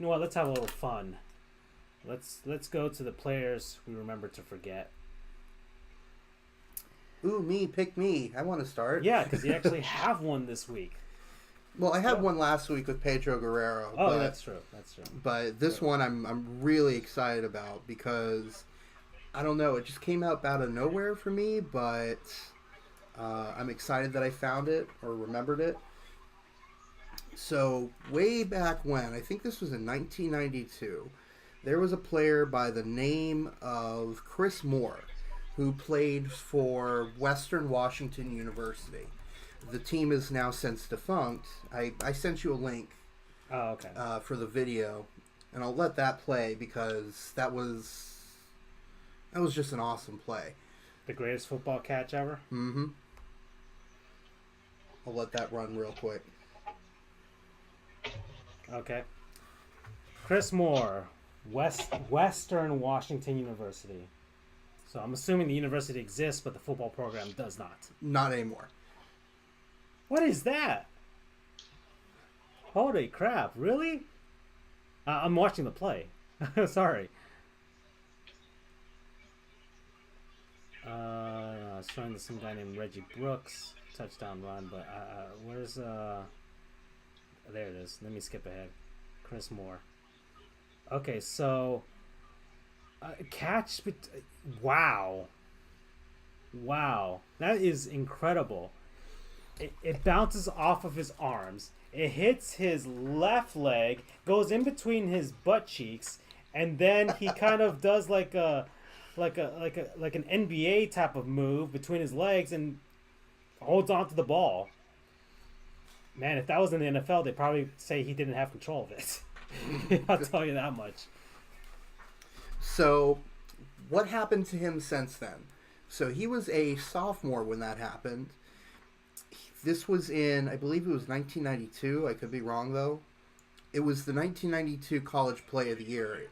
You know what? Let's have a little fun. Let's go to the players we remember to forget. Ooh, pick me. I want to start. Yeah, because you actually have one this week. Well, I had one last week with Pedro Guerrero. Oh, that's true. But this one I'm really excited about because, I don't know, it just came out of nowhere for me, but I'm excited that I found it or remembered it. So, way back when, I think this was in 1992, there was a player by the name of Chris Moore who played for Western Washington University. The team is now since defunct. I sent you a link for the video, and I'll let that play because that was just an awesome play. The greatest football catch ever? Mm-hmm. I'll let that run real quick. Okay. Chris Moore, Western Washington University. So I'm assuming the university exists, but the football program does not. Not anymore. What is that? Holy crap, really? I'm watching the play. Sorry. I was showing to some guy named Reggie Brooks. Touchdown run, but where's... There it is. Let me skip ahead. Chris Moore. Okay, so... catch... Wow. Wow. That is incredible. It bounces off of his arms. It hits his left leg, goes in between his butt cheeks, and then he kind of does like an NBA type of move between his legs and holds on to the ball. Man, if that was in the NFL, they'd probably say he didn't have control of it. I'll tell you that much. So, what happened to him since then? So he was a sophomore when that happened. This was in, I believe it was 1992. I could be wrong, though. It was the 1992 College Play of the Year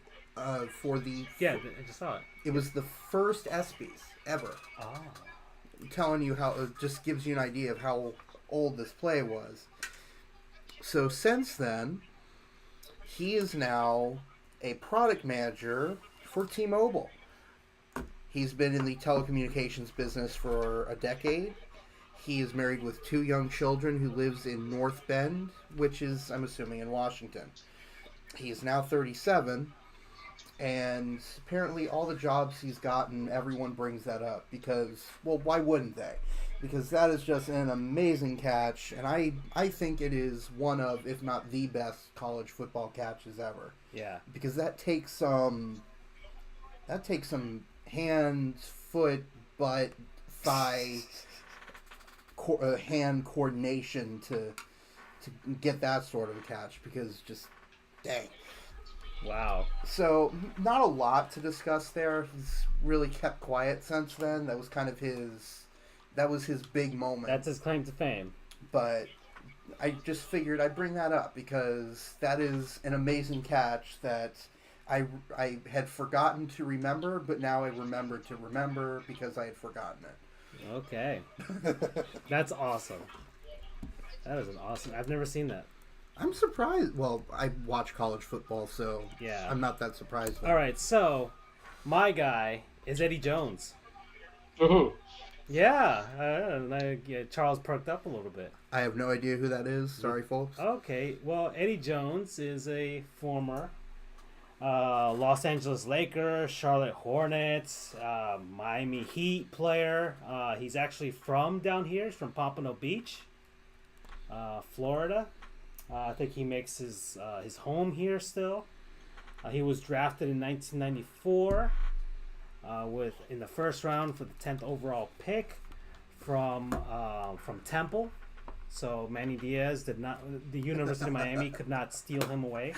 for the... Yeah, I just saw it. It was the first ESPYs ever. Oh. I'm telling you how... It just gives you an idea of how old this play was. So since then, he is now a product manager for T-Mobile. He's been in the telecommunications business for a decade. He is married with 2 young children who lives in North Bend, which is, I'm assuming, in Washington. He is now 37, and apparently all the jobs he's gotten, everyone brings that up because, well, why wouldn't they? Because that is just an amazing catch, and I think it is one of, if not the best college football catches ever. Yeah. Because that takes some hand, foot, butt, thigh, hand coordination to get that sort of a catch, because just dang. Wow. So not a lot to discuss there. He's really kept quiet since then. That was kind of his big moment. That's his claim to fame. But I just figured I'd bring that up because that is an amazing catch that I had forgotten to remember, but now I remembered to remember because I had forgotten it. Okay. That's awesome. That is an awesome... I've never seen that. I'm surprised. Well, I watch college football, so yeah. I'm not that surprised. All right, so my guy is Eddie Jones. Woohoo! Yeah, Charles perked up a little bit. I have no idea who that is. Sorry, folks. Okay, well, Eddie Jones is a former Los Angeles Lakers, Charlotte Hornets, Miami Heat player. He's actually from down here. He's from Pompano Beach, Florida. I think he makes his home here still. He was drafted in 1994 in the first round for the 10th overall pick from Temple. So Manny Diaz did not. The University of Miami could not steal him away.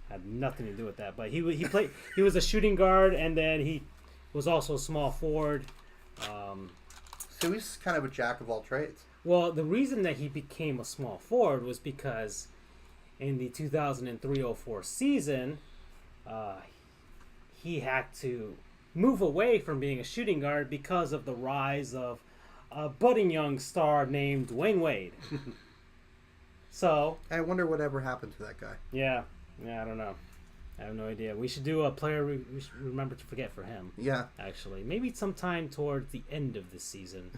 Had nothing to do with that, but he played. He was a shooting guard, and then he was also a small forward. So he's kind of a jack of all trades. Well, the reason that he became a small forward was because in the 2003-04 season, he had to move away from being a shooting guard because of the rise of a budding young star named Dwayne Wade. So I wonder whatever happened to that guy. yeah, I don't know. I have no idea. We should do a player we should remember to forget for him. Yeah. Actually, maybe sometime towards the end of the season.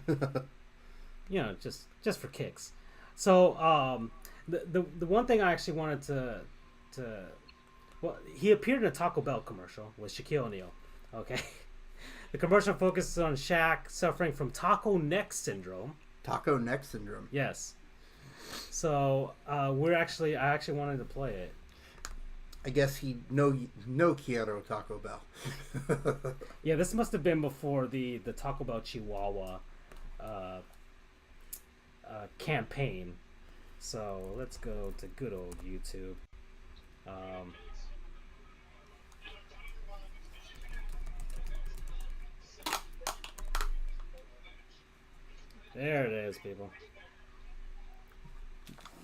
Just for kicks. So the one thing I actually wanted to well, he appeared in a Taco Bell commercial with Shaquille O'Neal. Okay. The commercial focuses on Shaq suffering from taco neck syndrome. Taco neck syndrome. Yes. So I actually wanted to play it. I guess he no quiero Taco Bell. Yeah, this must have been before the Taco Bell Chihuahua campaign. So let's go to good old YouTube. There it is, people.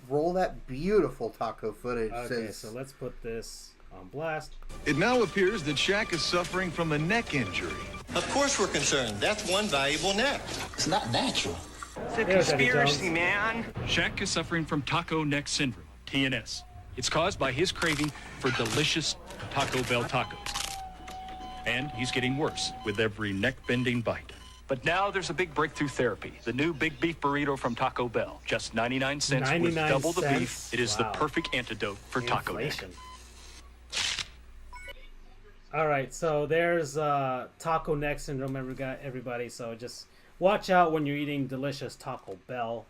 Roll that beautiful taco footage. Okay, so let's put this on blast. It now appears that Shaq is suffering from a neck injury. Of course we're concerned. That's one valuable neck. It's not natural. It's a There's Eddie conspiracy, Jones. man. Shaq is suffering from taco neck syndrome, TNS. It's caused by his craving for delicious Taco Bell tacos. And he's getting worse with every neck-bending bite. But now there's a big breakthrough therapy. The new Big Beef Burrito from Taco Bell. Just 99 cents 99 with double the cents? beef. It is Wow. the perfect antidote for taco neck. Inflation. All right, so there's taco neck syndrome, everybody. So just watch out when you're eating delicious Taco Bell.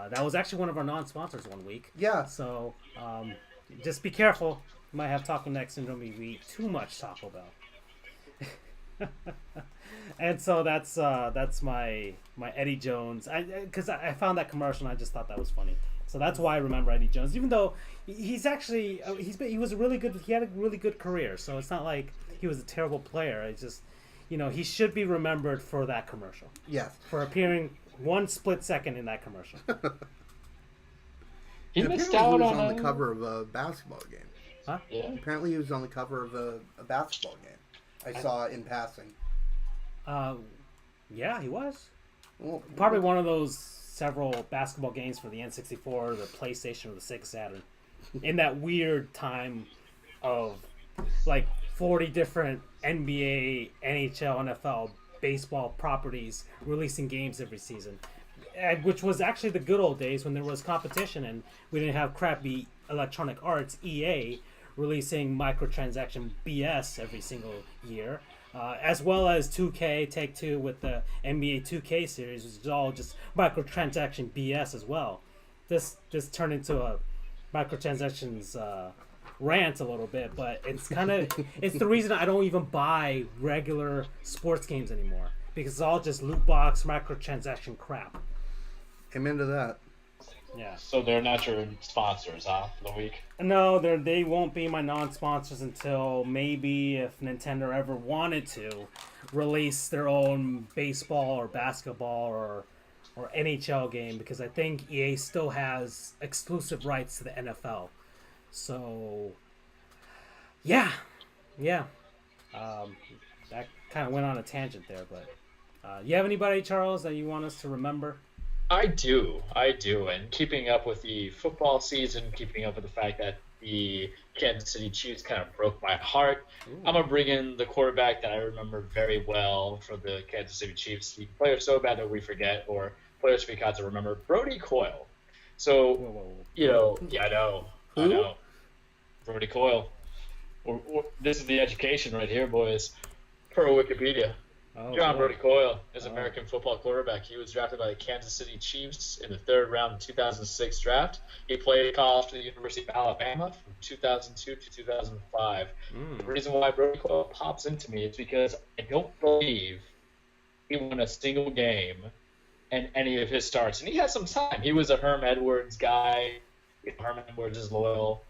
That was actually one of our non-sponsors one week. Yeah. So just be careful. You might have taco neck syndrome if you eat too much Taco Bell. And so that's my Eddie Jones. Because I found that commercial and I just thought that was funny. So that's why I remember Eddie Jones, even though he's actually he had a really good career. So it's not like he was a terrible player. It's just, he should be remembered for that commercial, Yes. for appearing one split second in that commercial. He Apparently missed out he was on on the cover of a basketball game. Huh? Yeah. Apparently he was on the cover of a basketball game. I saw it in passing. Yeah, he was. Well, Probably one of those several basketball games for the N64, the PlayStation, or the Sega Saturn. In that weird time of like 40 different NBA, NHL, NFL, baseball properties releasing games every season. Which was actually the good old days when there was competition and we didn't have crappy Electronic Arts, EA, releasing microtransaction BS every single year. As well as 2K, Take-Two with the NBA 2K series, which is all just microtransaction BS as well. This turned into a microtransactions rant a little bit, but it's it's the reason I don't even buy regular sports games anymore, because it's all just loot box microtransaction crap. I'm into that. Yeah. So they're not your sponsors, huh, for the week? No, they won't be my non-sponsors until maybe if Nintendo ever wanted to release their own baseball or basketball or NHL game, because I think EA still has exclusive rights to the NFL. So, yeah. That kind of went on a tangent there, but you have anybody, Charles, that you want us to remember? I do. And keeping up with the football season, keeping up with the fact that the Kansas City Chiefs kind of broke my heart, I'm going to bring in the quarterback that I remember very well for the Kansas City Chiefs. The player so bad that we forget, or players forgot to remember, Brodie Croyle. So, Whoa. yeah, I know. Brodie Croyle. This is the education right here, boys. Per Wikipedia. John Brodie Croyle is an American football quarterback. He was drafted by the Kansas City Chiefs in the third round of 2006 draft. He played college for the University of Alabama from 2002 to 2005. The reason why Brodie Croyle pops into me is because I don't believe he won a single game in any of his starts. And he had some time. He was a Herm Edwards guy. Herm Edwards is loyal.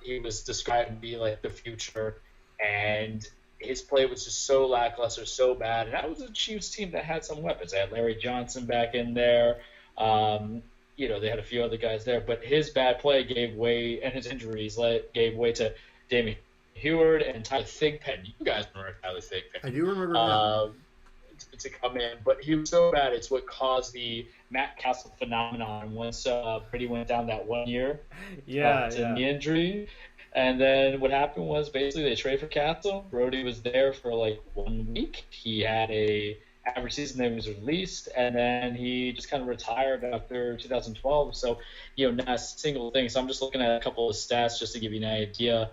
He was described to be like the future. And his play was just so lackluster, so bad. And that was a Chiefs team that had some weapons. They had Larry Johnson back in there. They had a few other guys there. But his bad play gave way, and his injuries gave way to Damian Heward and Tyler Thigpen. You guys remember Tyler Thigpen. I do remember that. to come in, but he was so bad. It's what caused the Matt Castle phenomenon once Brady went down that 1 year to knee injury. And then what happened was basically they traded for Castle. Brodie was there for like 1 week. He had a average season that was released, and then he just kind of retired after 2012. So, not a single thing. So I'm just looking at a couple of stats just to give you an idea.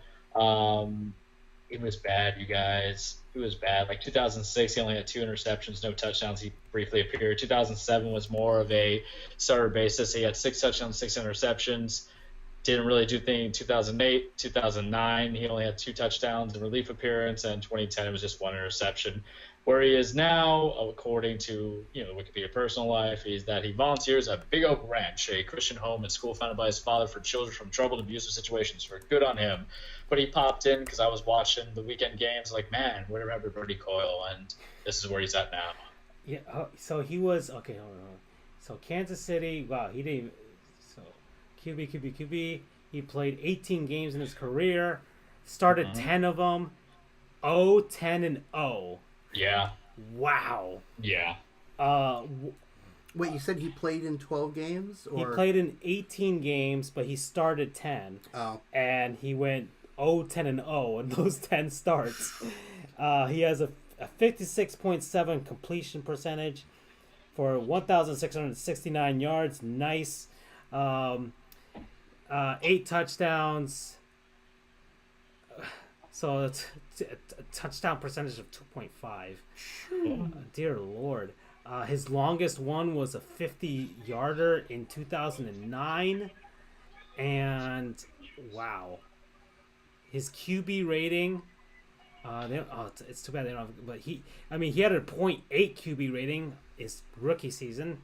It was bad, you guys. It was bad. Like 2006, he only had 2 interceptions, no touchdowns. He briefly appeared. 2007 was more of a starter basis. He had 6 touchdowns, 6 interceptions. Didn't really do anything. 2008, 2009, he only had 2 touchdowns in relief appearance, and 2010 it was just 1 interception. Where he is now, according to the Wikipedia personal life, is that he volunteers at Big Oak Ranch, a Christian home and school founded by his father for children from troubled and abusive situations. For good on him. But he popped in because I was watching the weekend games. Like, man, whatever happened to Brodie Croyle, and this is where he's at now. Yeah. So he was okay. Hold on. So Kansas City. Wow, he didn't. So QB. He played 18 games in his career. Started 10 of them. 10-0. Yeah. Wow. Yeah. Wait, you said he played in 12 games? Or? He played in 18 games, but he started 10. Oh. And he went 10-0 in those 10 starts. He has a 56.7 completion percentage for 1,669 yards. Nice. 8 touchdowns. So it's a touchdown percentage of 2.5. Dear Lord. His longest one was a 50-yarder in 2009. And, wow. His QB rating, it's too bad they don't have, but he had a .8 QB rating his rookie season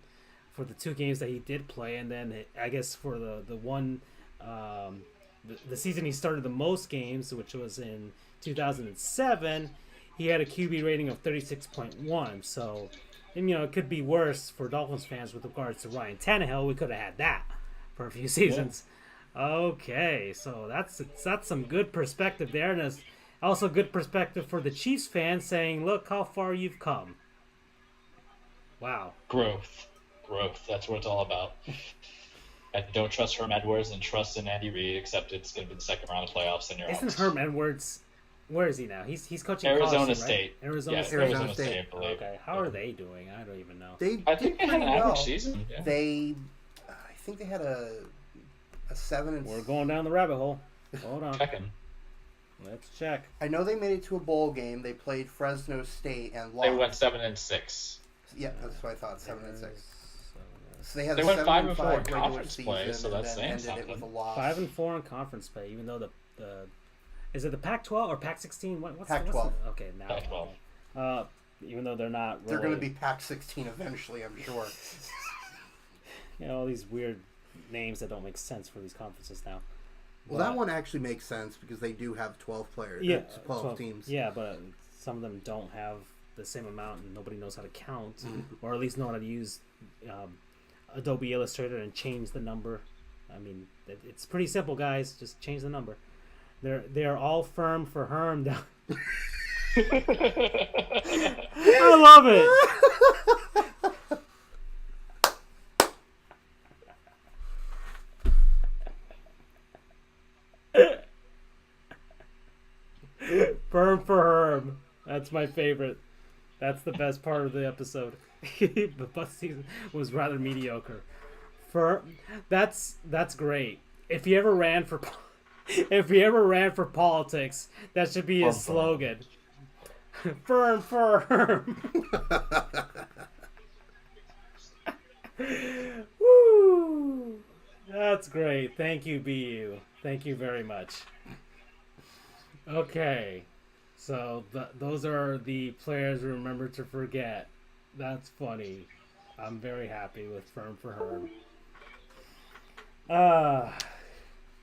for the 2 games that he did play. And then I guess for the one, the season he started the most games, which was in 2007, he had a QB rating of 36.1. So, and, it could be worse for Dolphins fans with regards to Ryan Tannehill. We could have had that for a few seasons. Yeah. Okay, so that's some good perspective there, and it's also good perspective for the Chiefs fans saying, look how far you've come. Wow. Growth. That's what it's all about. And don't trust Herm Edwards and trust in Andy Reid, except it's going to be the second round of playoffs in your Isn't Herm Edwards, where is he now? He's coaching Arizona college, State. Right? Arizona State, I believe. Okay, how are they doing? I don't even know. I think they had an average season. Yeah. I think they had a 7. We're going down the rabbit hole. Hold on. Checking. Let's check. I know they made it to a bowl game. They played Fresno State and lost. They went 7-6. Yeah, that's what I thought. 7-6. So they went 5-4 in conference play, so that's saying something. 5-4 in conference play, even though the is it the Pac-12 or Pac-16? What's Pac-12? Okay, now Pac-12. Even though they're not, really, they're going to be Pac-16 eventually, I'm sure. All these weird names that don't make sense for these conferences now. Well, that one actually makes sense because they do have 12 players. Yeah, 12 teams. Yeah, but some of them don't have the same amount, and nobody knows how to count, or at least know how to use Adobe Illustrator and change the number. I mean, it's pretty simple, guys. Just change the number. They are all firm for Herm down. I love it. Firm for Herm. That's my favorite. That's the best part of the episode. The bus season was rather mediocre. That's great. If he ever ran for politics, that should be his slogan. Firm for Herm. Woo! That's great. Thank you, BU. Thank you very much. Okay, so those are the players we remember to forget. That's funny. I'm very happy with Firm for Herm.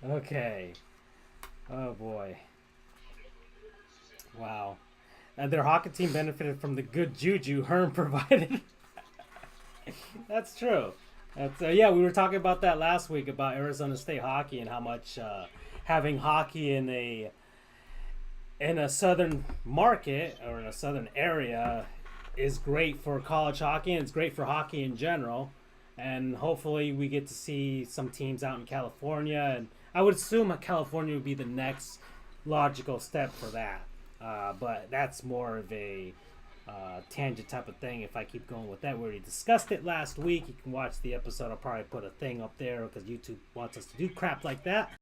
Okay. Oh boy. Wow. And their hockey team benefited from the good juju Herm provided. That's true. That's we were talking about that last week about Arizona State hockey and how much having hockey in a southern market or in a southern area is great for college hockey, and it's great for hockey in general. And hopefully we get to see some teams out in California, and I would assume that California would be the next logical step for that. But that's more of a tangent type of thing. If I keep going with that, we already discussed it last week. You can watch the episode. I'll probably put a thing up there because YouTube wants us to do crap like that.